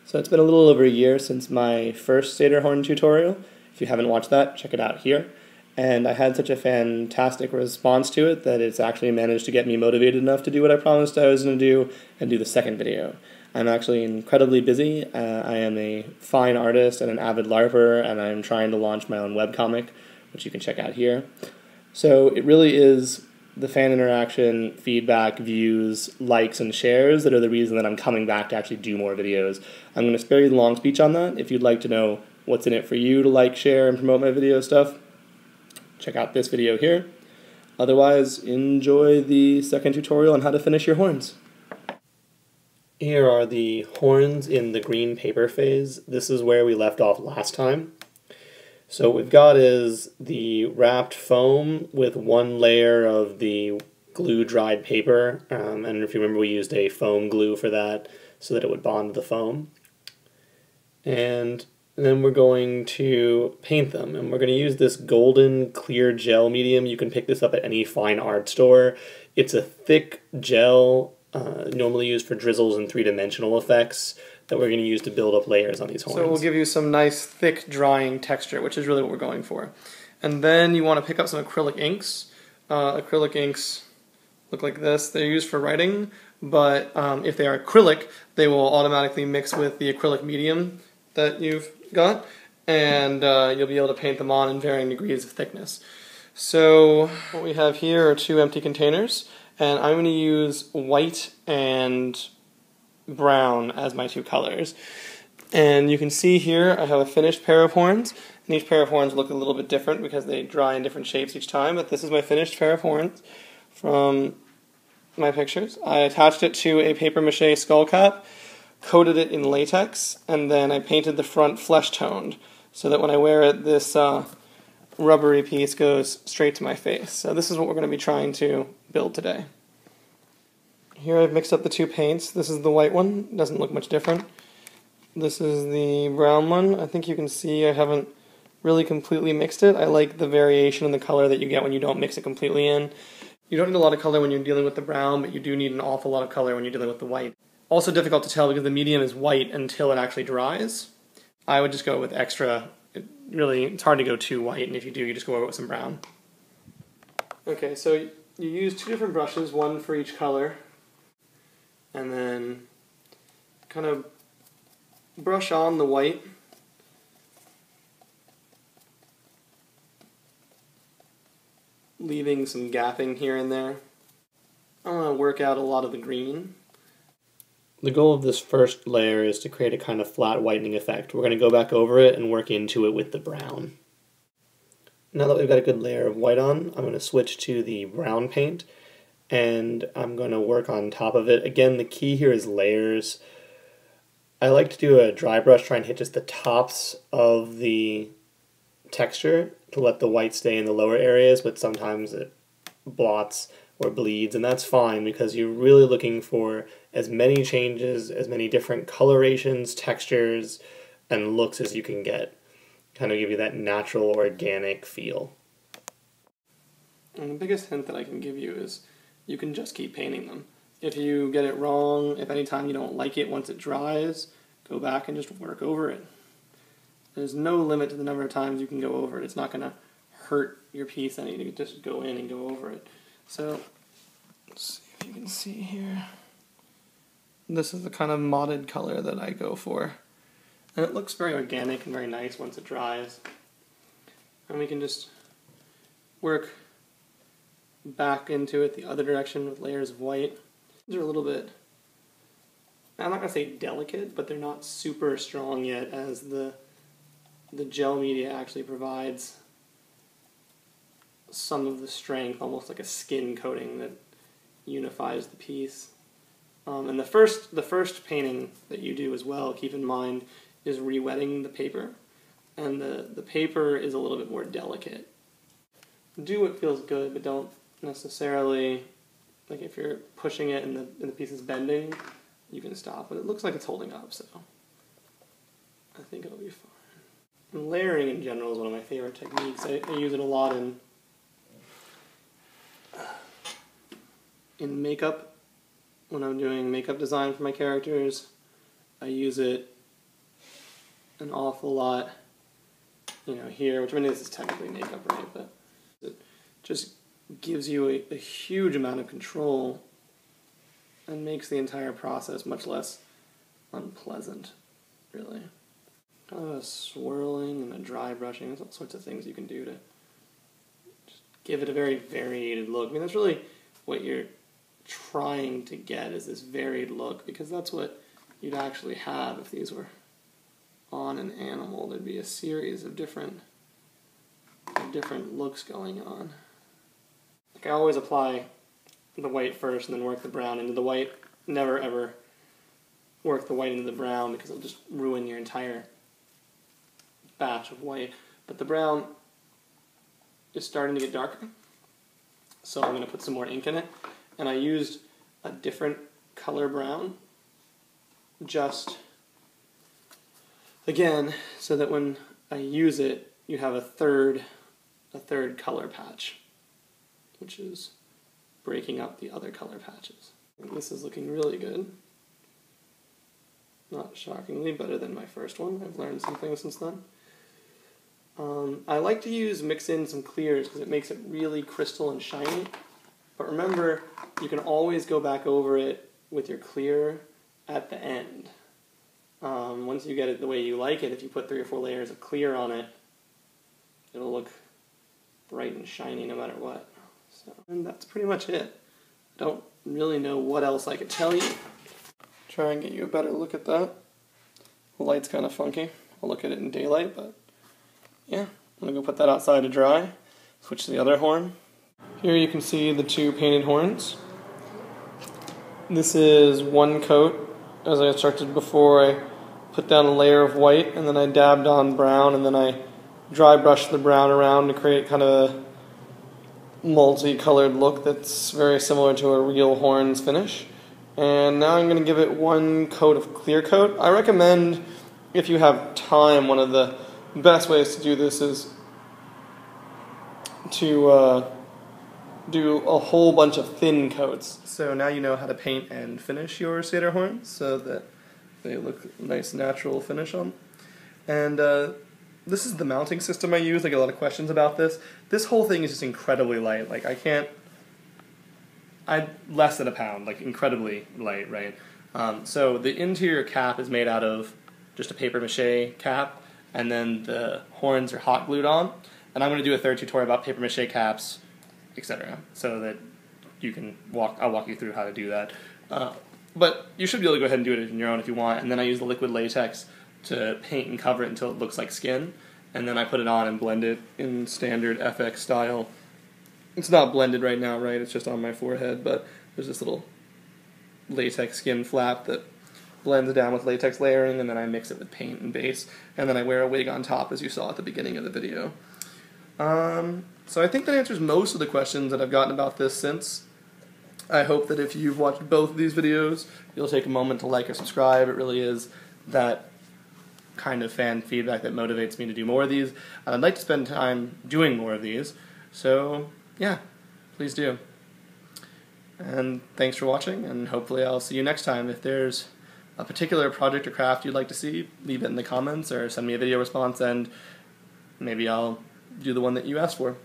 So it's been a little over a year since my first Satyr horn tutorial. If you haven't watched that, check it out here. And I had such a fantastic response to it that it's actually managed to get me motivated enough to do what I promised I was going to do and do the second video. I'm actually incredibly busy. I am a fine artist and an avid LARPer, and I'm trying to launch my own webcomic, which you can check out here. So it really is the fan interaction, feedback, views, likes, and shares that are the reason that I'm coming back to actually do more videos. I'm going to spare you the long speech on that. If you'd like to know what's in it for you to like, share, and promote my video stuff, check out this video here. Otherwise, enjoy the second tutorial on how to finish your horns. Here are the horns in the green paper phase. This is where we left off last time. So what we've got is the wrapped foam with one layer of the glue-dried paper, and if you remember we used a foam glue for that so that it would bond to the foam. And then we're going to paint them, and we're going to use this golden clear gel medium. You can pick this up at any fine art store. It's a thick gel, normally used for drizzles and three-dimensional effects, that we're going to use to build up layers on these horns. So we'll give you some nice thick drying texture, which is really what we're going for. And then you want to pick up some acrylic inks. Acrylic inks look like this. They're used for writing, but if they are acrylic, they will automatically mix with the acrylic medium that you've got, and you'll be able to paint them on in varying degrees of thickness. So what we have here are two empty containers, and I'm going to use white and brown as my two colors. And you can see here I have a finished pair of horns, and each pair of horns look a little bit different because they dry in different shapes each time, but this is my finished pair of horns from my pictures. I attached it to a paper mache skull cap, coated it in latex, and then I painted the front flesh toned so that when I wear it, this rubbery piece goes straight to my face. So this is what we're going to be trying to build today. Here I've mixed up the two paints. This is the white one, doesn't look much different. This is the brown one. I think you can see I haven't really completely mixed it. I like the variation in the color that you get when you don't mix it completely in. You don't need a lot of color when you're dealing with the brown, but you do need an awful lot of color when you're dealing with the white. Also difficult to tell because the medium is white until it actually dries. I would just go with extra. It's hard to go too white, and if you do, you just go over with some brown. Okay, so you use two different brushes, one for each color, and then kind of brush on the white. Leaving some gapping here and there. I want to work out a lot of the green. The goal of this first layer is to create a kind of flat whitening effect. We're going to go back over it and work into it with the brown. Now that we've got a good layer of white on, I'm going to switch to the brown paint, and I'm going to work on top of it. Again, the key here is layers. I like to do a dry brush, try and hit just the tops of the texture to let the white stay in the lower areas, but sometimes it blots or bleeds, and that's fine because you're really looking for as many changes, as many different colorations, textures, and looks as you can get. Kind of give you that natural, organic feel. And the biggest hint that I can give you is you can just keep painting them. If you get it wrong, if anytime you don't like it once it dries, go back and just work over it. There's no limit to the number of times you can go over it. It's not going to hurt your piece any to just go in and go over it. So, let's see if you can see here. This is the kind of modded color that I go for. And it looks very organic and very nice once it dries. And we can just work back into it the other direction with layers of white. These are a little bit, I'm not going to say delicate, but they're not super strong yet, as the gel media actually provides some of the strength, almost like a skin coating that unifies the piece. And the first painting that you do as well, keep in mind, is re-wetting the paper. And the paper is a little bit more delicate. Do what feels good, but don't necessarily, like if you're pushing it and the piece is bending, you can stop. But it looks like it's holding up, so I think it'll be fine. And layering in general is one of my favorite techniques. I use it a lot in makeup. When I'm doing makeup design for my characters, I use it an awful lot, you know, here, which I mean, this is technically makeup, right, but it just gives you a huge amount of control and makes the entire process much less unpleasant, really. Kind of a swirling and a dry brushing, there's all sorts of things you can do to just give it a very varied look. I mean, that's really what you're trying to get, is this varied look, because that's what you'd actually have if these were on an animal. There'd be a series of different looks going on. Like, I always apply the white first and then work the brown into the white. Never ever work the white into the brown, because it'll just ruin your entire batch of white. But the brown is starting to get darker, so I'm going to put some more ink in it. And I used a different color brown, just again, so that when I use it, you have a third color patch, which is breaking up the other color patches. And this is looking really good. Not shockingly better than my first one. I've learned some things since then. I like to mix in some clears because it makes it really crystal and shiny. But remember, you can always go back over it with your clear at the end. Once you get it the way you like it, if you put 3 or 4 layers of clear on it, it'll look bright and shiny no matter what. So, and that's pretty much it. I don't really know what else I could tell you. Try and get you a better look at that. The light's kind of funky. I'll look at it in daylight, but yeah, I'm going to go put that outside to dry. Switch to the other horn. Here you can see the 2 painted horns. This is one coat. As I instructed before, I put down a layer of white and then I dabbed on brown, and then I dry brushed the brown around to create kind of a multicolored look that's very similar to a real horns finish. And now I'm going to give it 1 coat of clear coat. I recommend, if you have time, one of the best ways to do this is to do a whole bunch of thin coats. So now you know how to paint and finish your satyr horns so that they look nice natural finish on. And this is the mounting system I use. I get a lot of questions about this. This whole thing is just incredibly light. Like, less than a pound, like incredibly light, right? So the interior cap is made out of just a paper mache cap, and then the horns are hot glued on. And I'm going to do a third tutorial about paper mache caps, etc., so that you can I'll walk you through how to do that. But you should be able to go ahead and do it on your own if you want. And then I use the liquid latex to paint and cover it until it looks like skin. And then I put it on and blend it in standard FX style. It's not blended right now, right? It's just on my forehead, but there's this little latex skin flap that blends down with latex layering, and then I mix it with paint and base, and then I wear a wig on top, as you saw at the beginning of the video. So I think that answers most of the questions that I've gotten about this since. I hope that if you've watched both of these videos, you'll take a moment to like or subscribe. It really is that kind of fan feedback that motivates me to do more of these, and I'd like to spend time doing more of these, so yeah, please do. And thanks for watching, and hopefully I'll see you next time. If there's a particular project or craft you'd like to see, leave it in the comments or send me a video response, and maybe I'll do the one that you asked for.